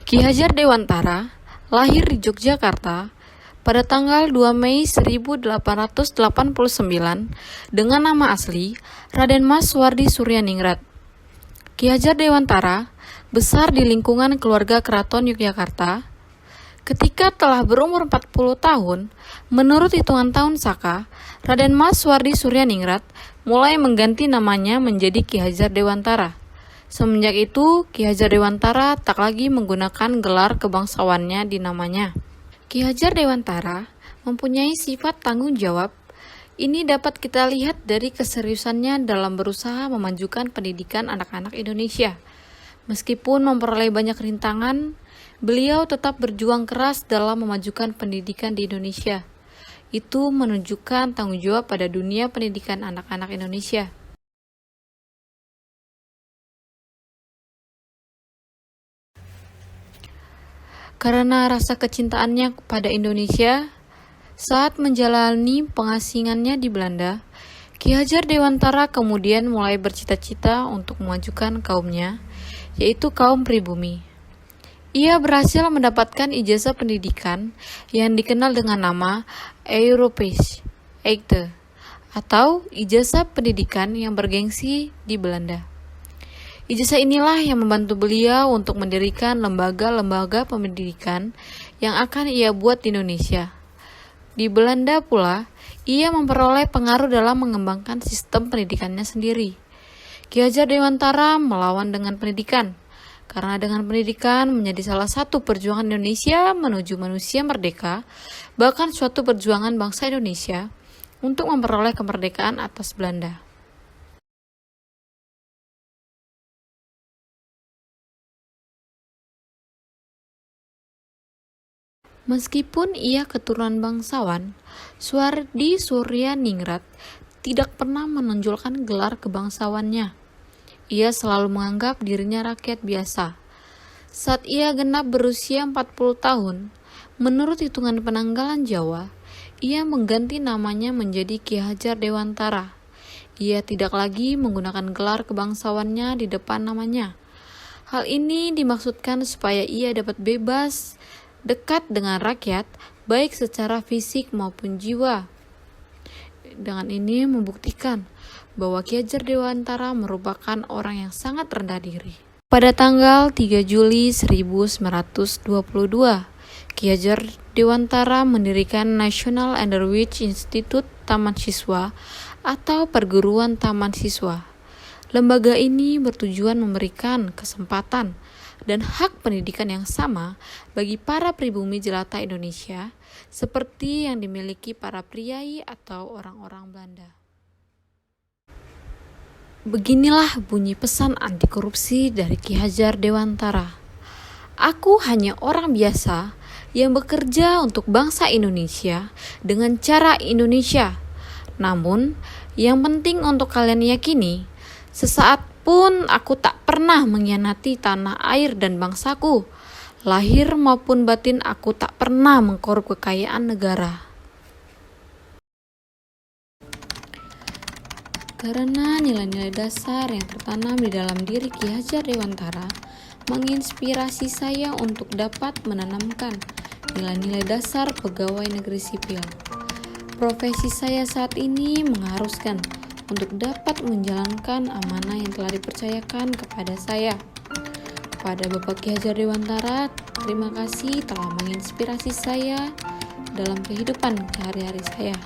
Ki Hajar Dewantara lahir di Yogyakarta pada tanggal 2 Mei 1889 dengan nama asli Raden Mas Wardi Suryaningrat. Ki Hajar Dewantara besar di lingkungan keluarga Keraton Yogyakarta. Ketika telah berumur 40 tahun, menurut hitungan tahun Saka, Raden Mas Wardi Suryaningrat mulai mengganti namanya menjadi Ki Hajar Dewantara. Semenjak itu, Ki Hajar Dewantara tak lagi menggunakan gelar kebangsawannya di namanya. Ki Hajar Dewantara mempunyai sifat tanggung jawab. Ini dapat kita lihat dari keseriusannya dalam berusaha memajukan pendidikan anak-anak Indonesia. Meskipun memperoleh banyak rintangan, beliau tetap berjuang keras dalam memajukan pendidikan di Indonesia. Itu menunjukkan tanggung jawab pada dunia pendidikan anak-anak Indonesia. Karena rasa kecintaannya kepada Indonesia, saat menjalani pengasingannya di Belanda, Ki Hajar Dewantara kemudian mulai bercita-cita untuk memajukan kaumnya, yaitu kaum pribumi. Ia berhasil mendapatkan ijazah pendidikan yang dikenal dengan nama Europees Eikte, atau ijazah pendidikan yang bergengsi di Belanda. Ijazah inilah yang membantu beliau untuk mendirikan lembaga-lembaga pendidikan yang akan ia buat di Indonesia. Di Belanda pula, ia memperoleh pengaruh dalam mengembangkan sistem pendidikannya sendiri. Ki Hajar Dewantara melawan dengan pendidikan, karena dengan pendidikan menjadi salah satu perjuangan Indonesia menuju manusia merdeka, bahkan suatu perjuangan bangsa Indonesia untuk memperoleh kemerdekaan atas Belanda. Meskipun ia keturunan bangsawan, Wardi Suryaningrat tidak pernah menonjolkan gelar kebangsawannya. Ia selalu menganggap dirinya rakyat biasa. Saat ia genap berusia 40 tahun, menurut hitungan penanggalan Jawa, ia mengganti namanya menjadi Ki Hajar Dewantara. Ia tidak lagi menggunakan gelar kebangsawannya di depan namanya. Hal ini dimaksudkan supaya ia dapat bebas dekat dengan rakyat, baik secara fisik maupun jiwa. Dengan ini membuktikan bahwa Ki Hajar Dewantara merupakan orang yang sangat rendah diri. Pada tanggal 3 Juli 1922, Ki Hajar Dewantara mendirikan National Underwich Institute Taman Siswa atau Perguruan Taman Siswa. Lembaga ini bertujuan memberikan kesempatan dan hak pendidikan yang sama bagi para pribumi jelata Indonesia seperti yang dimiliki para priai atau orang-orang Belanda. Beginilah bunyi pesan anti korupsi dari Ki Hajar Dewantara. Aku hanya orang biasa yang bekerja untuk bangsa Indonesia dengan cara Indonesia. Namun, yang penting untuk kalian yakini, sesaat pun aku tak pernah mengkhianati tanah air dan bangsaku. Lahir maupun batin aku tak pernah mengkorup kekayaan negara. Karena nilai-nilai dasar yang tertanam di dalam diri Ki Hajar Dewantara menginspirasi saya untuk dapat menanamkan nilai-nilai dasar pegawai negeri sipil. Profesi saya saat ini mengharuskan untuk dapat menjalankan amanah yang telah dipercayakan kepada saya. Kepada Bapak Ki Hajar Dewantara, terima kasih telah menginspirasi saya dalam kehidupan sehari-hari saya.